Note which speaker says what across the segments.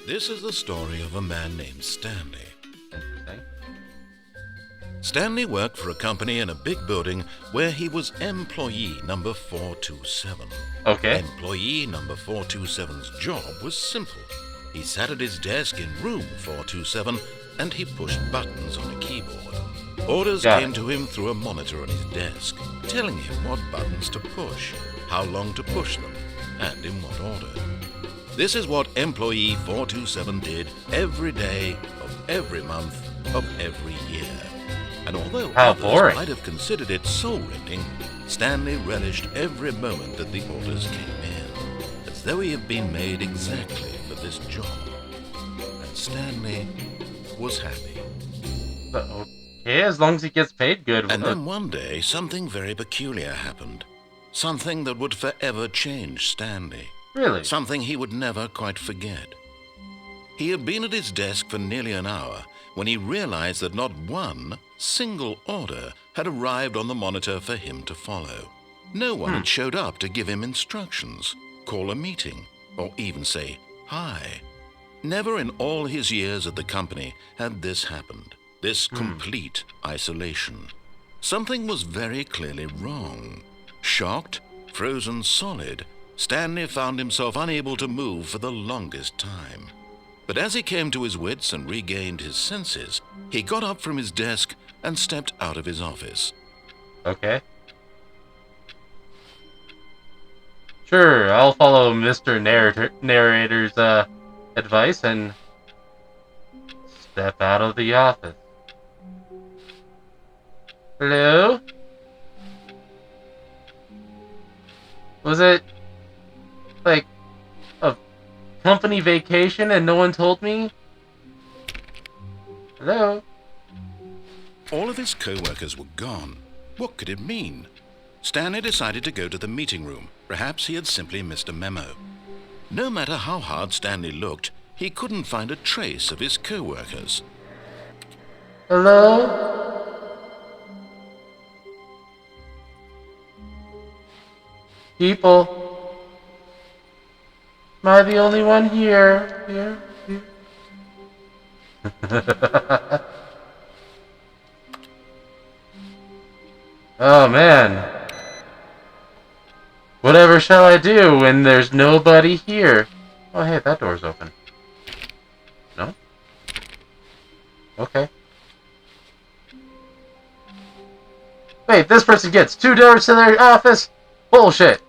Speaker 1: This is the story of a man named Stanley.
Speaker 2: Interesting.
Speaker 1: Stanley worked for a company in a big building where he was employee number 427.
Speaker 2: Okay.
Speaker 1: Employee number 427's job was simple. He sat at his desk in room 427 and he pushed buttons on a keyboard. Orders came to him through a monitor on his desk, telling him what buttons to push, how long to push them, and in what order. This is what employee 427 did every day of every month of every year. And although others might have considered it soul-rending, Stanley relished every moment that the orders came in, as though he had been made exactly for this job. And Stanley was happy.
Speaker 2: Okay, as long as he gets paid good.
Speaker 1: And then one day, something very peculiar happened. Something that would forever change Stanley.
Speaker 2: Really?
Speaker 1: Something he would never quite forget. He had been at his desk for nearly an hour when he realized that not one single order had arrived on the monitor for him to follow. No one had showed up to give him instructions, call a meeting, or even say hi. Never in all his years at the company had this happened, this complete isolation. Something was very clearly wrong. Shocked, frozen solid, Stanley found himself unable to move for the longest time. But as he came to his wits and regained his senses, he got up from his desk and stepped out of his office.
Speaker 2: Okay. Sure, I'll follow Mr. Narrator's advice and step out of the office. Hello? Was it like a company vacation and no one told me? Hello?
Speaker 1: All of his co-workers were gone. What could it mean? Stanley decided to go to the meeting room. Perhaps he had simply missed a memo. No matter how hard Stanley looked, he couldn't find a trace of his co-workers.
Speaker 2: Hello? People. Am I the only one here? Here? Oh man. Whatever shall I do when there's nobody here? Oh hey, that door's open. No? Okay. Wait, this person gets 2 doors to their office? Bullshit!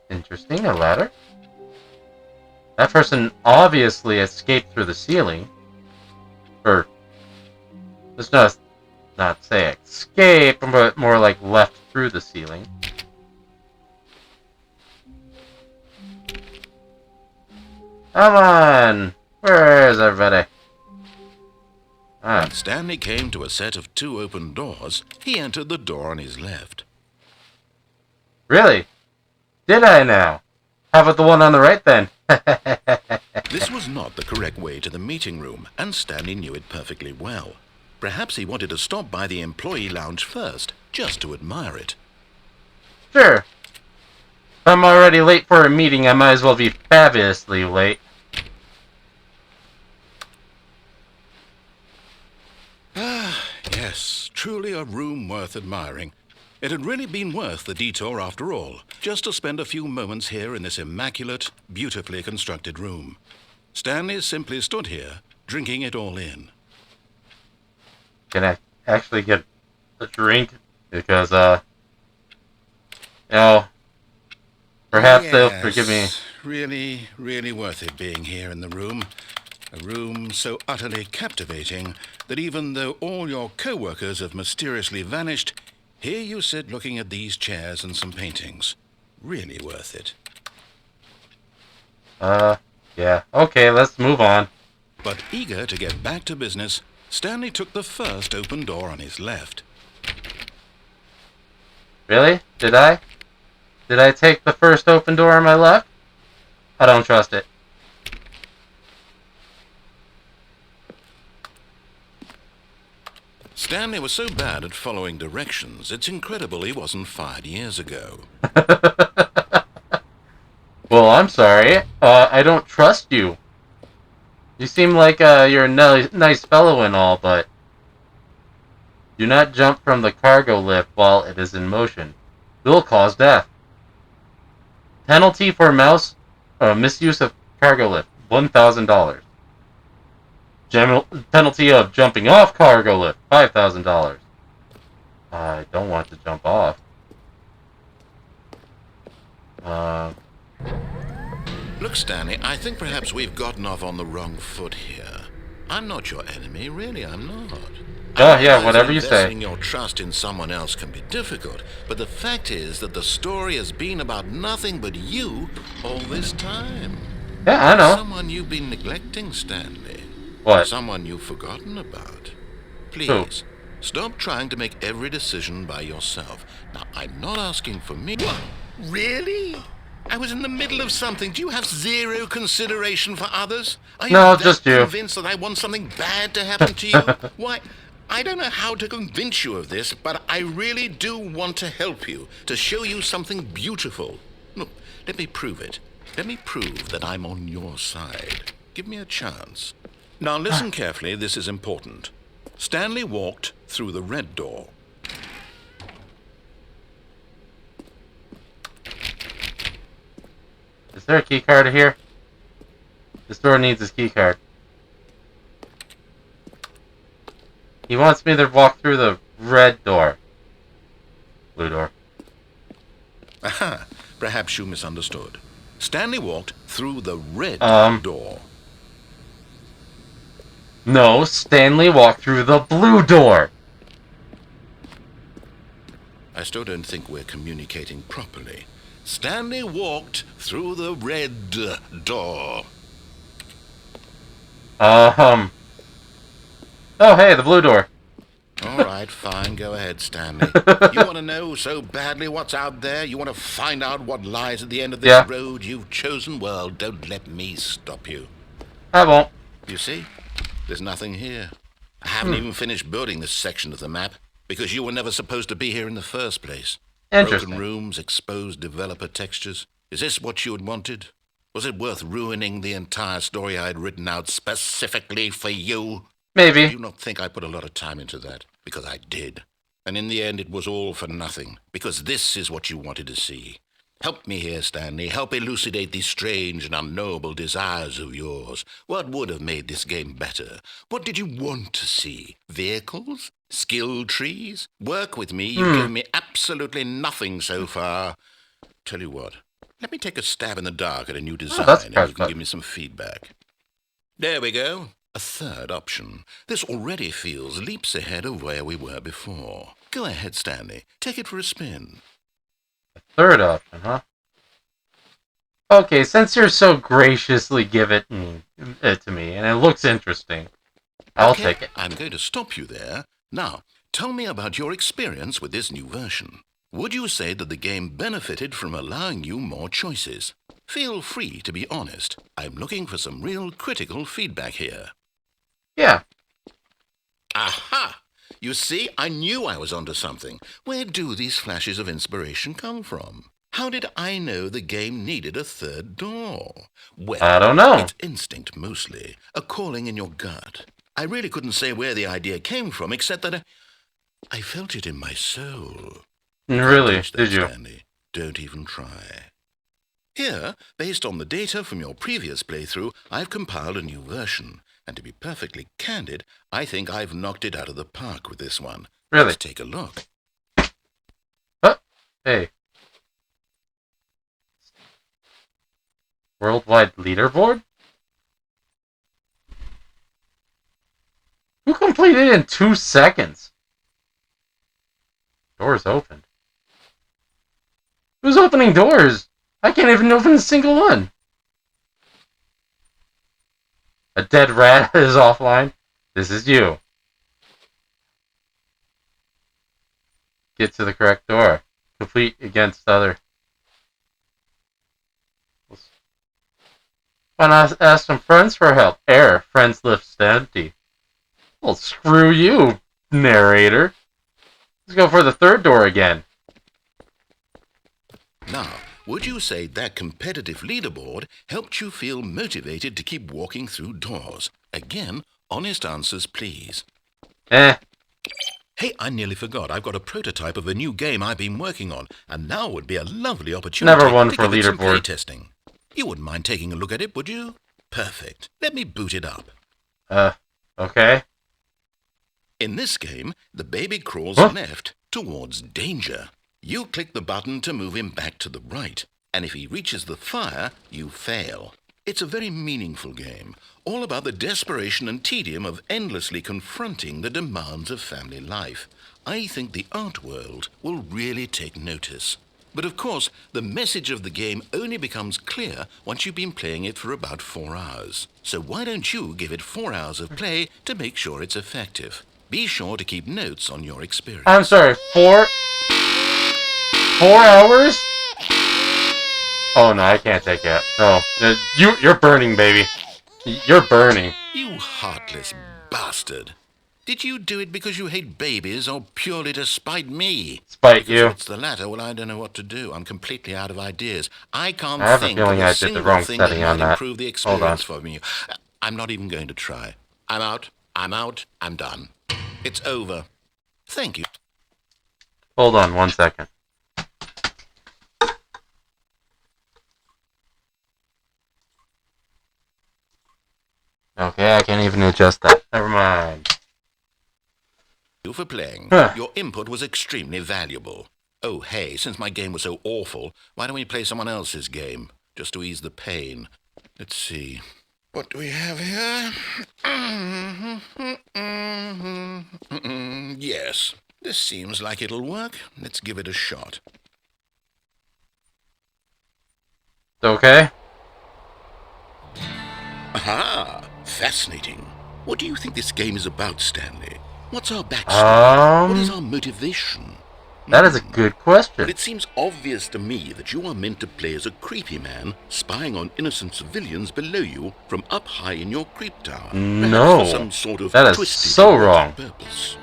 Speaker 2: Interesting, a ladder. That person obviously escaped through the ceiling. Or, let's not say escape, but more like left through the ceiling. Come on! Where is everybody?
Speaker 1: When Stanley came to a set of 2 open doors, he entered the door on his left.
Speaker 2: Really? Did I now? How about the one on the right then?
Speaker 1: This was not the correct way to the meeting room, and Stanley knew it perfectly well. Perhaps he wanted to stop by the employee lounge first, just to admire it.
Speaker 2: Sure. If I'm already late for a meeting, I might as well be fabulously late.
Speaker 1: Yes, truly a room worth admiring. It had really been worth the detour after all, just to spend a few moments here in this immaculate, beautifully constructed room. Stanley simply stood here, drinking it all in.
Speaker 2: Can I actually get a drink? Because, perhaps they'll forgive me.
Speaker 1: Really, really worth it being here in the room. A room so utterly captivating that even though all your co-workers have mysteriously vanished, here you sit looking at these chairs and some paintings. Really worth it.
Speaker 2: Yeah. Okay, let's move on.
Speaker 1: But eager to get back to business, Stanley took the first open door on his left.
Speaker 2: Really? Did I? Did I take the first open door on my left? I don't trust it.
Speaker 1: Stanley was so bad at following directions, it's incredible he wasn't fired years ago.
Speaker 2: Well, sorry. I don't trust you. You seem like you're a nice fellow and all, but do not jump from the cargo lift while it is in motion. It will cause death. Penalty for misuse of cargo lift, $1,000. Penalty of jumping off cargo lift, $5,000. I don't want to jump off.
Speaker 1: Look, Stanley, I think perhaps we've gotten off on the wrong foot here. I'm not your enemy, really, I'm not.
Speaker 2: Oh, yeah, whatever you say.
Speaker 1: Investing your trust in someone else can be difficult, but the fact is that the story has been about nothing but you all this time.
Speaker 2: Yeah, I know.
Speaker 1: Someone you've been neglecting, Stanley.
Speaker 2: What?
Speaker 1: Someone you've forgotten about. Please,
Speaker 2: Who?
Speaker 1: stop trying to make every decision by yourself. Now, I'm not asking for me. What? Really? I was in the middle of something. Do you have zero consideration for others? Are you
Speaker 2: No,
Speaker 1: that
Speaker 2: just you.
Speaker 1: convinced that I want something bad to happen to you? Why, I don't know how to convince you of this, but I really do want to help you, to show you something beautiful. Look, let me prove it. Let me prove that I'm on your side. Give me a chance. Now listen carefully, this is important. Stanley walked through the red door.
Speaker 2: Is there a key card here? This door needs his key card. He wants me to walk through the red door. Blue door.
Speaker 1: Aha, perhaps you misunderstood. Stanley walked through the red door.
Speaker 2: No, Stanley walked through the blue door.
Speaker 1: I still don't think we're communicating properly. Stanley walked through the red door.
Speaker 2: Oh, hey, the blue door.
Speaker 1: All right, fine. Go ahead, Stanley. You want to know so badly what's out there? You want to find out what lies at the end of this road you've chosen? Well, don't let me stop you.
Speaker 2: I won't.
Speaker 1: You see? There's nothing here. I haven't even finished building this section of the map because you were never supposed to be here in the first place.
Speaker 2: Interesting.
Speaker 1: Broken rooms, exposed developer textures. Is this what you had wanted? Was it worth ruining the entire story I had written out specifically for you?
Speaker 2: Maybe.
Speaker 1: Do you not think I put a lot of time into that? Because I did. And in the end, it was all for nothing. Because this is what you wanted to see. Help me here, Stanley. Help elucidate these strange and unknowable desires of yours. What would have made this game better? What did you want to see? Vehicles? Skill trees? Work with me. You've given me absolutely nothing so far. Tell you what. Let me take a stab in the dark at a new design and you can give me some feedback. There we go. A third option. This already feels leaps ahead of where we were before. Go ahead, Stanley. Take it for a spin.
Speaker 2: Third option, huh? Okay, since you're so graciously give it to me, and it looks interesting, I'll take it.
Speaker 1: I'm going to stop you there. Now, tell me about your experience with this new version. Would you say that the game benefited from allowing you more choices? Feel free to be honest. I'm looking for some real critical feedback here.
Speaker 2: Yeah.
Speaker 1: Aha! You see, I knew I was onto something. Where do these flashes of inspiration come from? How did I know the game needed a third door? Well,
Speaker 2: I don't know.
Speaker 1: It's instinct mostly, a calling in your gut. I really couldn't say where the idea came from, except that I felt it in my soul.
Speaker 2: Really? Did you?
Speaker 1: Stanley. Don't even try. Here, based on the data from your previous playthrough, I've compiled a new version. And to be perfectly candid, I think I've knocked it out of the park with this one.
Speaker 2: Really?
Speaker 1: Let's take a look.
Speaker 2: Hey. Worldwide leaderboard? Who completed it in 2 seconds? Doors opened. Who's opening doors? I can't even open a single one. A dead rat is offline. This is you. Get to the correct door. Complete against other. Why not ask some friends for help? Error. Friends list empty. Well, screw you, narrator. Let's go for the third door again.
Speaker 1: Now, would you say that competitive leaderboard helped you feel motivated to keep walking through doors? Again, honest answers, please.
Speaker 2: Eh.
Speaker 1: Hey, I nearly forgot. I've got a prototype of a new game I've been working on, and now would be a lovely opportunity
Speaker 2: Never won
Speaker 1: to
Speaker 2: for
Speaker 1: give it some
Speaker 2: leaderboard.
Speaker 1: playtesting. You wouldn't mind taking a look at it, would you? Perfect. Let me boot it up.
Speaker 2: Okay.
Speaker 1: In this game, the baby crawls left towards danger. You click the button to move him back to the right, and if he reaches the fire, you fail. It's a very meaningful game, all about the desperation and tedium of endlessly confronting the demands of family life. I think the art world will really take notice. But of course, the message of the game only becomes clear once you've been playing it for about 4 hours. So why don't you give it 4 hours of play to make sure it's effective? Be sure to keep notes on your experience.
Speaker 2: I'm sorry, 4 hours? Oh no, I can't take it. No, you're burning, baby. You're burning.
Speaker 1: You heartless bastard. Did you do it because you hate babies or purely to spite me?
Speaker 2: Spite
Speaker 1: Because
Speaker 2: you.
Speaker 1: if it's the latter, well, I don't know what to do. I'm completely out of ideas. I can't
Speaker 2: I have a
Speaker 1: think of
Speaker 2: feeling
Speaker 1: a
Speaker 2: I did the
Speaker 1: single
Speaker 2: wrong
Speaker 1: thing that
Speaker 2: setting on
Speaker 1: might
Speaker 2: that.
Speaker 1: improve the
Speaker 2: Hold on.
Speaker 1: experience for me. I'm not even going to try. I'm out. I'm done. It's over. Thank you.
Speaker 2: Hold on 1 second. Okay, I can't even adjust that. Never mind.
Speaker 1: You for playing.
Speaker 2: Huh.
Speaker 1: Your input was extremely valuable. Oh, hey, since my game was so awful, why don't we play someone else's game? Just to ease the pain. Let's see. What do we have here? Yes, this seems like it'll work. Let's give it a shot.
Speaker 2: Okay.
Speaker 1: Aha! Fascinating. What do you think this game is about, Stanley? What's our backstory? What is our motivation?
Speaker 2: That is a good question.
Speaker 1: But it seems obvious to me that you are meant to play as a creepy man spying on innocent civilians below you from up high in your creep tower.
Speaker 2: No,
Speaker 1: for some sort of
Speaker 2: that is
Speaker 1: twisted
Speaker 2: so wrong.
Speaker 1: Purpose.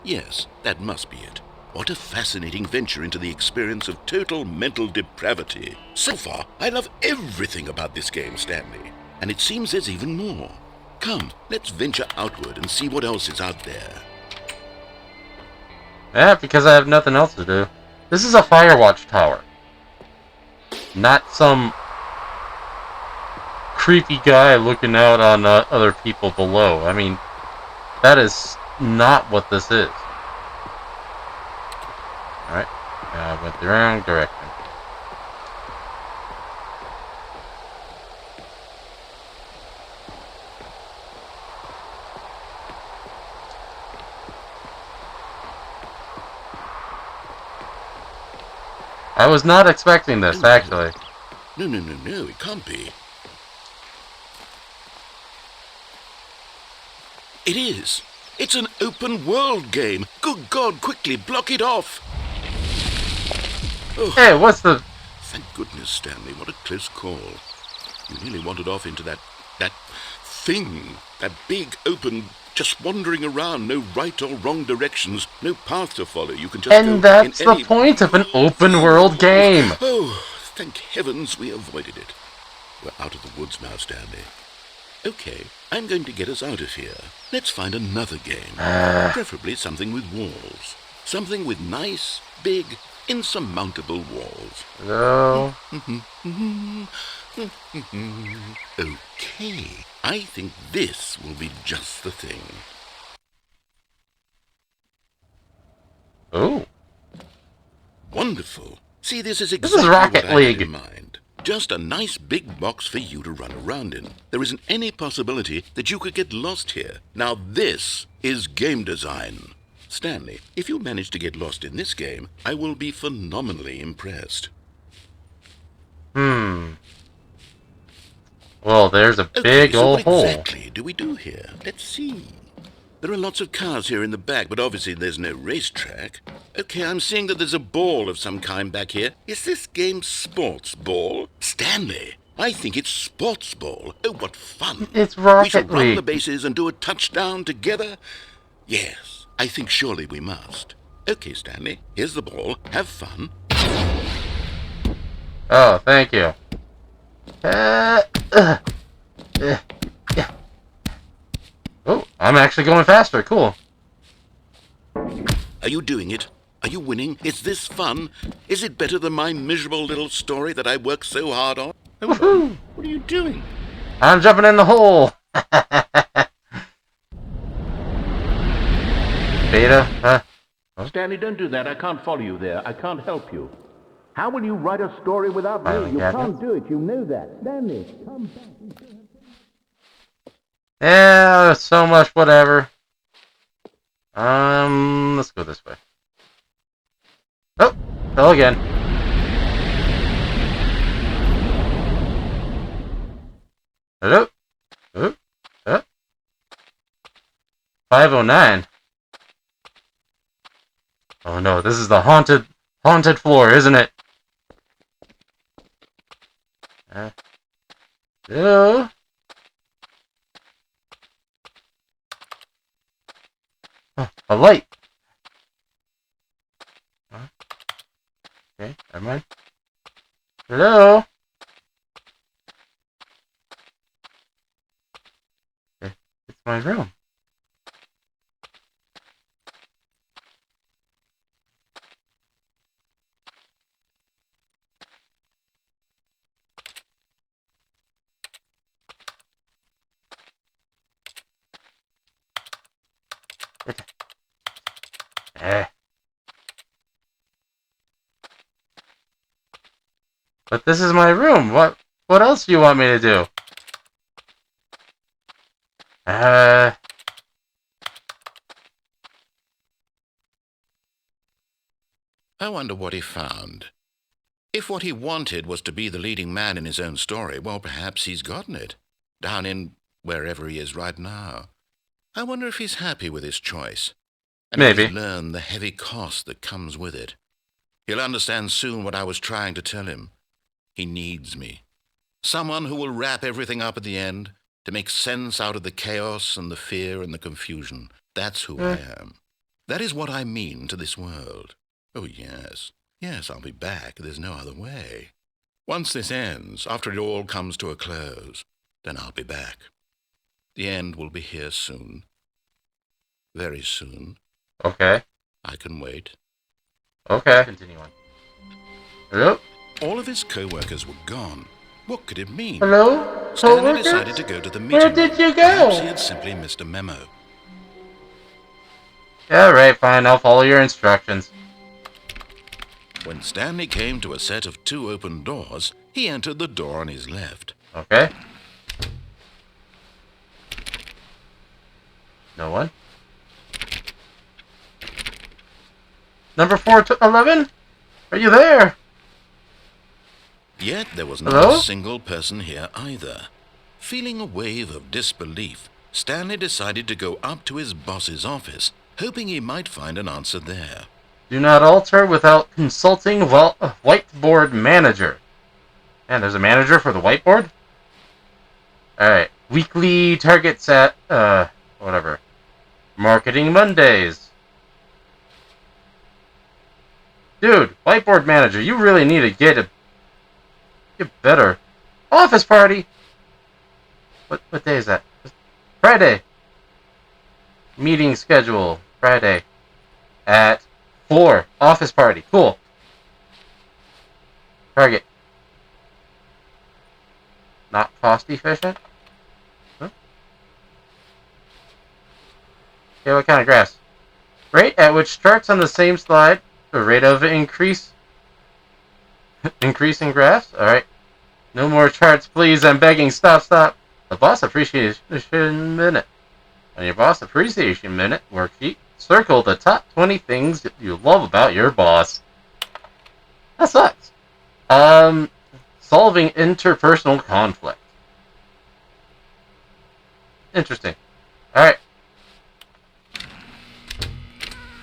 Speaker 1: Yes, that must be it. What a fascinating venture into the experience of total mental depravity. So far, I love everything about this game, Stanley. And it seems there's even more. Come, let's venture outward and see what else is out there.
Speaker 2: Yeah, because I have nothing else to do. This is a Firewatch tower. Not some creepy guy looking out on other people below. I mean, that is not what this is. Alright, I went the wrong direction. I was not expecting this, actually.
Speaker 1: No, it can't be. It is. It's an open world game. Good God, quickly, block it off. Oh,
Speaker 2: Hey, what's the...
Speaker 1: thank goodness, Stanley, what a close call. You nearly wandered off into that thing, that big, open, just wandering around, no right or wrong directions, no path to follow. You can just go
Speaker 2: And that's
Speaker 1: in
Speaker 2: the
Speaker 1: any...
Speaker 2: point of an open world game.
Speaker 1: Oh, thank heavens we avoided it. We're out of the woods now, Stanley. Okay, I'm going to get us out of here. Let's find another game. Preferably something with walls. Something with nice, big, insurmountable walls.
Speaker 2: No.
Speaker 1: Okay, I think this will be just the thing.
Speaker 2: Oh.
Speaker 1: Wonderful. See, this is
Speaker 2: This
Speaker 1: exactly
Speaker 2: is Rocket
Speaker 1: what I
Speaker 2: League.
Speaker 1: had in mind. Just a nice big box for you to run around in. There isn't any possibility that you could get lost here. Now this is game design. Stanley, if you manage to get lost in this game, I will be phenomenally impressed.
Speaker 2: Well, there's a
Speaker 1: Okay,
Speaker 2: big
Speaker 1: so
Speaker 2: old
Speaker 1: what
Speaker 2: hole.
Speaker 1: exactly do we do here? Let's see. There are lots of cars here in the back, but obviously there's no racetrack. Okay, I'm seeing that there's a ball of some kind back here. Is this game sports ball? Stanley, I think it's sports ball. Oh, what fun.
Speaker 2: It's
Speaker 1: We
Speaker 2: Rocket
Speaker 1: shall run the
Speaker 2: League.
Speaker 1: bases and do a touchdown together? Yes, I think surely we must. Okay, Stanley, here's the ball. Have fun.
Speaker 2: Oh, thank you. Uh, uh, uh, yeah. Oh, I'm actually going faster. Cool.
Speaker 1: Are you doing it? Are you winning? Is this fun? Is it better than my miserable little story that I worked so hard on? Hold on.
Speaker 2: Woohoo!
Speaker 1: What are you doing?
Speaker 2: I'm jumping in the hole. Beta, huh?
Speaker 3: Stanley, don't do that. I can't follow you there. I can't help you. How will you write a story without me?
Speaker 2: Filing
Speaker 3: You
Speaker 2: cabinets.
Speaker 3: can't do it. You know that. Stanley, come back.
Speaker 2: Yeah, so much whatever. Let's go this way. Oh, fell again. Hello? Oh, oh. 509. Oh no, this is the haunted floor, isn't it? Hello? Oh, a light. Huh? Okay, never mind. Hello? Okay, it's my room. Eh. But this is my room. What else do you want me to do?
Speaker 1: I wonder what he found. If what he wanted was to be the leading man in his own story, well, perhaps he's gotten it. Down in wherever he is right now. I wonder if he's happy with his choice. And if
Speaker 2: Maybe.
Speaker 1: he's learned the heavy cost that comes with it. He'll understand soon what I was trying to tell him. He needs me. Someone who will wrap everything up at the end, to make sense out of the chaos and the fear and the confusion. That's who I am. That is what I mean to this world. Oh, yes. Yes, I'll be back. There's no other way. Once this ends, after it all comes to a close, then I'll be back. The end will be here soon. Very soon.
Speaker 2: Okay.
Speaker 1: I can wait.
Speaker 2: Okay. Continue on. Hello?
Speaker 1: All of his co-workers were gone. What could it mean?
Speaker 2: Hello?
Speaker 1: Stanley
Speaker 2: Co-workers?
Speaker 1: decided to go to the meeting
Speaker 2: Where did
Speaker 1: room.
Speaker 2: you go?
Speaker 1: Perhaps he had simply missed a memo.
Speaker 2: Yeah, right, fine. I'll follow your instructions.
Speaker 1: When Stanley came to a set of 2 open doors, he entered the door on his left.
Speaker 2: Okay. No one. Number 411? Are you there?
Speaker 1: Yet there was not
Speaker 2: Hello?
Speaker 1: a single person here either. Feeling a wave of disbelief, Stanley decided to go up to his boss's office, hoping he might find an answer there.
Speaker 2: Do not alter without consulting whiteboard manager. Man, there's a manager for the whiteboard? Alright. Weekly targets at, whatever. Marketing Mondays. Dude, whiteboard manager, you really need to get better. Office party! What day is that? Friday. Meeting schedule. Friday. At 4. Office party. Cool. Target. Not cost efficient? Huh? Okay, what kind of grass? Rate at which charts on the same slide. The rate of increase. Increasing graphs? Alright. No more charts, please. I'm begging. Stop. The boss appreciation minute. On your boss appreciation minute worksheet, circle the top 20 things that you love about your boss. That sucks. Solving interpersonal conflict. Interesting. Alright.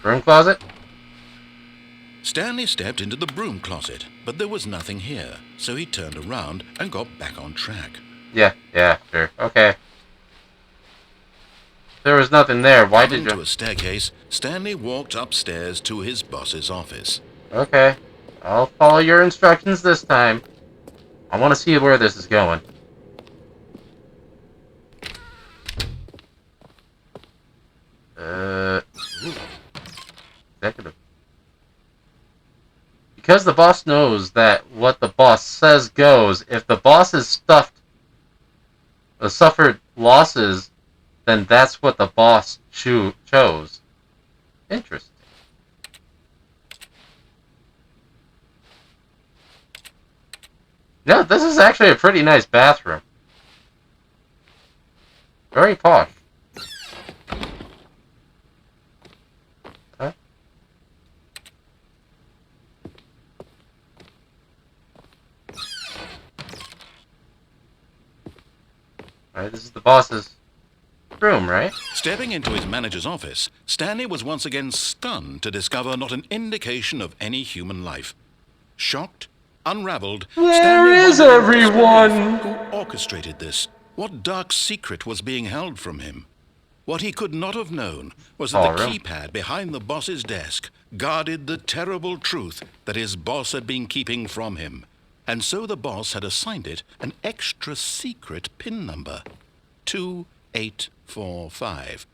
Speaker 2: Room closet?
Speaker 1: Stanley stepped into the broom closet, but there was nothing here, so he turned around and got back on track.
Speaker 2: Yeah, sure. Okay. There was nothing there. Why did
Speaker 1: Coming to
Speaker 2: you...
Speaker 1: a staircase, Stanley walked upstairs to his boss's office.
Speaker 2: Okay. I'll follow your instructions this time. I want to see where this is going. Executive. Because the boss knows that what the boss says goes, if the boss is suffered losses, then that's what the boss chose. Interesting. Yeah, this is actually a pretty nice bathroom. Very posh. Huh? Alright, this is the boss's room, right?
Speaker 1: Stepping into his manager's office, Stanley was once again stunned to discover not an indication of any human life. Shocked, unraveled,
Speaker 2: Where is everyone?
Speaker 1: Who orchestrated this? What dark secret was being held from him? What he could not have known was that the keypad behind the boss's desk guarded the terrible truth that his boss had been keeping from him. And so the boss had assigned it an extra secret PIN number, 2845.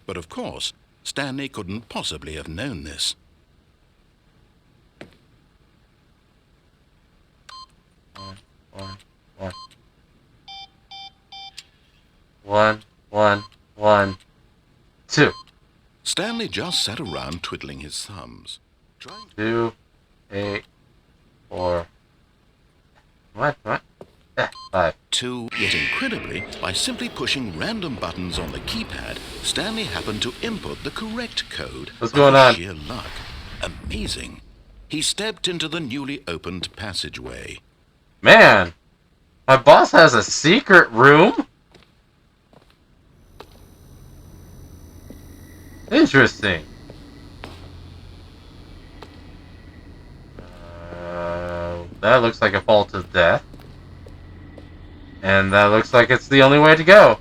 Speaker 1: But of course, Stanley couldn't possibly have known this.
Speaker 2: One, two.
Speaker 1: Stanley just sat around twiddling his thumbs.
Speaker 2: 2, 8, 4. What? 5.
Speaker 1: 2. Yet incredibly, by simply pushing random buttons on the keypad, Stanley happened to input the correct code.
Speaker 2: What's going on?
Speaker 1: Sheer luck. Amazing. He stepped into the newly opened passageway.
Speaker 2: Man, my boss has a secret room? Interesting. That looks like a fall to death. And that looks like it's the only way to go.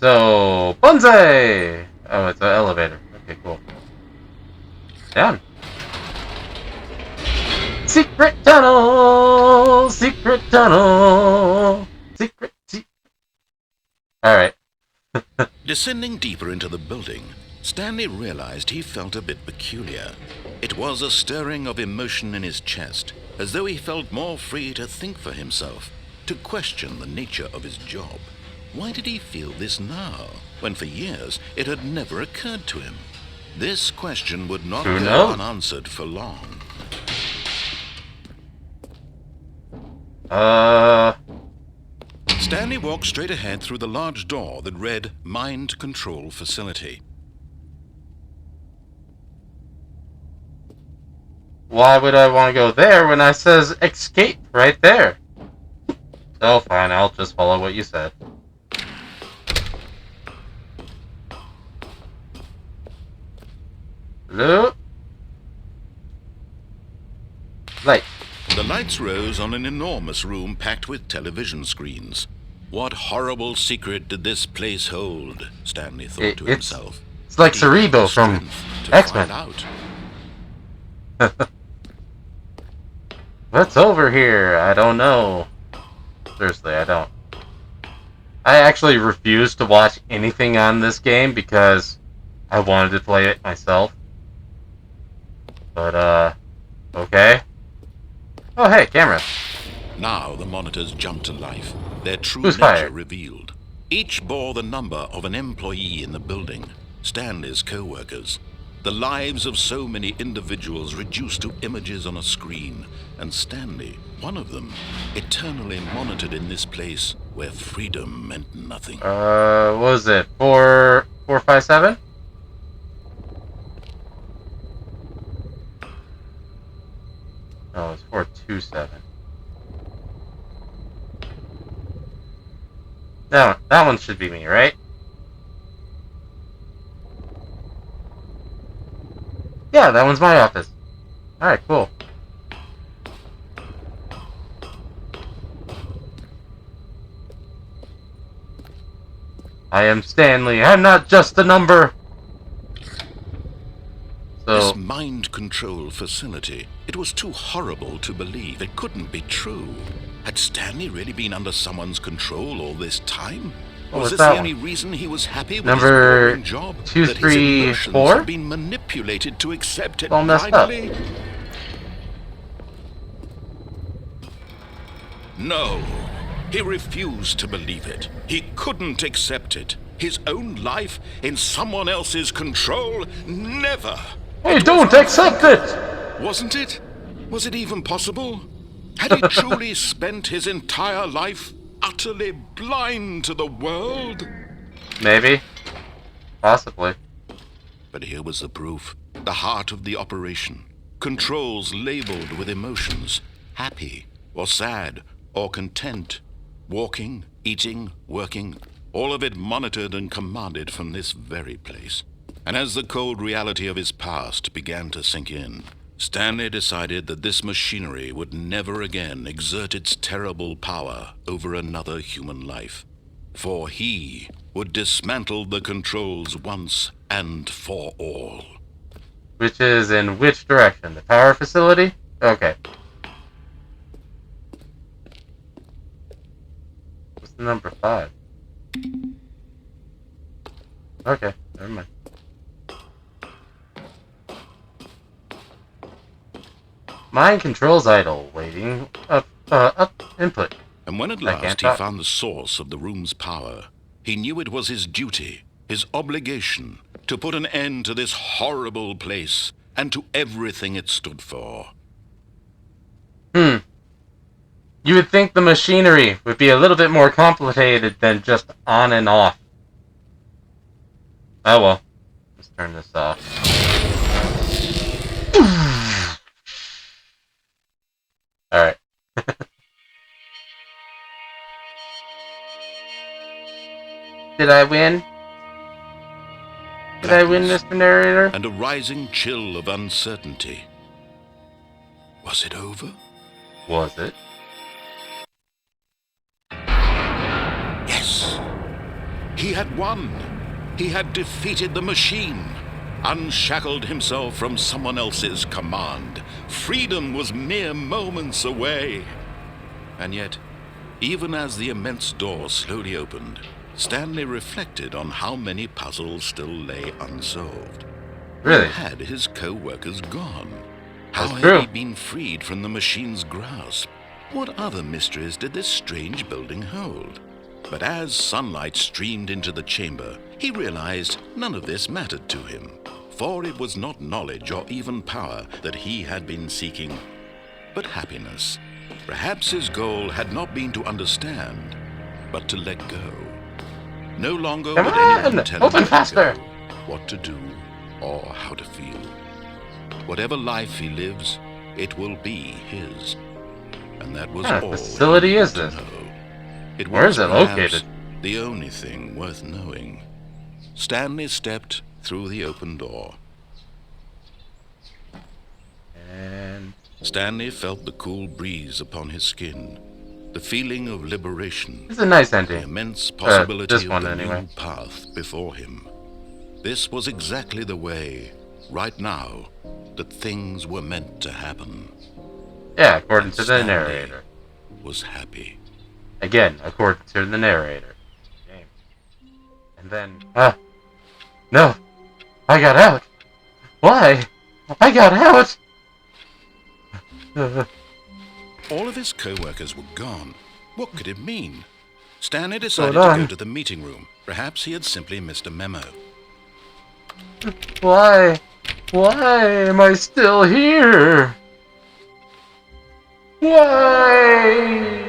Speaker 2: So, Bunzai! Oh, it's an elevator. Okay, cool. Down. Secret tunnel! Secret tunnel! Secret. Alright.
Speaker 1: Descending deeper into the building, Stanley realized he felt a bit peculiar. It was a stirring of emotion in his chest, as though he felt more free to think for himself, to question the nature of his job. Why did he feel this now, when for years it had never occurred to him? This question would not go unanswered for long. Stanley walked straight ahead through the large door that read Mind Control Facility.
Speaker 2: Why would I want to go there when I says escape right there? So fine, I'll just follow what you said. Hello? Light.
Speaker 1: The lights rose on an enormous room packed with television screens. What horrible secret did this place hold? Stanley thought to himself.
Speaker 2: It's like Cerebro from X-Men. What's over here? I don't know. Seriously, I don't. I actually refuse to watch anything on this game because I wanted to play it myself. But, okay. Oh, hey, camera.
Speaker 1: Now the monitors jumped to life, their true
Speaker 2: Who's
Speaker 1: nature
Speaker 2: fired?
Speaker 1: revealed. Each bore the number of an employee in the building, Stanley's co-workers. The lives of so many individuals reduced to images on a screen, and Stanley, one of them, eternally monitored in this place where freedom meant nothing.
Speaker 2: What was it? 457? No, it's 427. That one should be me, right? Yeah, that one's my office. Alright, cool. I am Stanley. I'm not just a number. So,
Speaker 1: This mind control facility, it was too horrible to believe. It couldn't be true. Had Stanley really been under someone's control all this time?
Speaker 2: what
Speaker 1: Was
Speaker 2: was
Speaker 1: this
Speaker 2: that
Speaker 1: the
Speaker 2: one?
Speaker 1: only reason he was happy with
Speaker 2: Number
Speaker 1: his boring job?
Speaker 2: 2,
Speaker 1: That his
Speaker 2: 3,
Speaker 1: emotions
Speaker 2: 4?
Speaker 1: had been manipulated to accept it
Speaker 2: All messed up.
Speaker 1: blindly? No. He refused to believe it. He couldn't accept it. His own life in someone else's control? Never.
Speaker 2: Hey,
Speaker 1: It
Speaker 2: don't
Speaker 1: was
Speaker 2: accept it!
Speaker 1: Wasn't it? Was it even possible? Had he truly spent his entire life utterly blind to the world?
Speaker 2: Maybe. Possibly.
Speaker 1: But here was the proof. The heart of the operation. Controls labeled with emotions. Happy, or sad, or content. Walking, eating, working. All of it monitored and commanded from this very place. And as the cold reality of his past began to sink in, Stanley decided that this machinery would never again exert its terrible power over another human life. For he would dismantle the controls once and for all.
Speaker 2: Which is in which direction? The power facility? Okay. What's the number 5? Okay, never mind. Mind controls idle, waiting. Input.
Speaker 1: And when at
Speaker 2: I can't
Speaker 1: last he
Speaker 2: talk.
Speaker 1: found the source of the room's power, he knew it was his duty, his obligation, to put an end to this horrible place and to everything it stood for.
Speaker 2: You would think the machinery would be a little bit more complicated than just on and off. Oh well. Let's turn this off. Alright. Did I win? Did I win, Mr. Narrator?
Speaker 1: And a rising chill of uncertainty. Was it over?
Speaker 2: Was it?
Speaker 1: Yes. He had won. He had defeated the machine, unshackled himself from someone else's command. Freedom was mere moments away. And yet, even as the immense door slowly opened, Stanley reflected on how many puzzles still lay unsolved.
Speaker 2: Really?
Speaker 1: Where had his co-workers gone? How
Speaker 2: That's
Speaker 1: had
Speaker 2: true.
Speaker 1: he been freed from the machine's grasp? What other mysteries did this strange building hold? But as sunlight streamed into the chamber, he realized none of this mattered to him, for it was not knowledge or even power that he had been seeking, but happiness. Perhaps his goal had not been to understand, but to let go. No longer
Speaker 2: Come
Speaker 1: would
Speaker 2: on!
Speaker 1: anyone tell him
Speaker 2: Open
Speaker 1: where to
Speaker 2: faster!
Speaker 1: go, what to do, or how to feel. Whatever life he lives, it will be his. And that was
Speaker 2: What kind of
Speaker 1: all
Speaker 2: facility
Speaker 1: he
Speaker 2: is
Speaker 1: needed
Speaker 2: this?
Speaker 1: to know. It
Speaker 2: Where
Speaker 1: was
Speaker 2: is it
Speaker 1: perhaps
Speaker 2: located?
Speaker 1: the only thing worth knowing. Stanley stepped through the open door.
Speaker 2: And
Speaker 1: Stanley felt the cool breeze upon his skin, the feeling of liberation,
Speaker 2: it's a nice
Speaker 1: the
Speaker 2: ending.
Speaker 1: immense possibility
Speaker 2: this
Speaker 1: of
Speaker 2: one
Speaker 1: the
Speaker 2: anyway.
Speaker 1: new path before him. This was exactly the way, right now, that things were meant to happen.
Speaker 2: Yeah, according
Speaker 1: And
Speaker 2: to the
Speaker 1: Stanley
Speaker 2: narrator.
Speaker 1: was happy.
Speaker 2: Again, according to the narrator. Game. And then, no! I got out! Why? I got out!
Speaker 1: All of his co-workers were gone. What could it mean? Stanley
Speaker 2: What's
Speaker 1: decided
Speaker 2: going
Speaker 1: to
Speaker 2: on?
Speaker 1: go to the meeting room. Perhaps he had simply missed a memo.
Speaker 2: Why? Why am I still here? Why?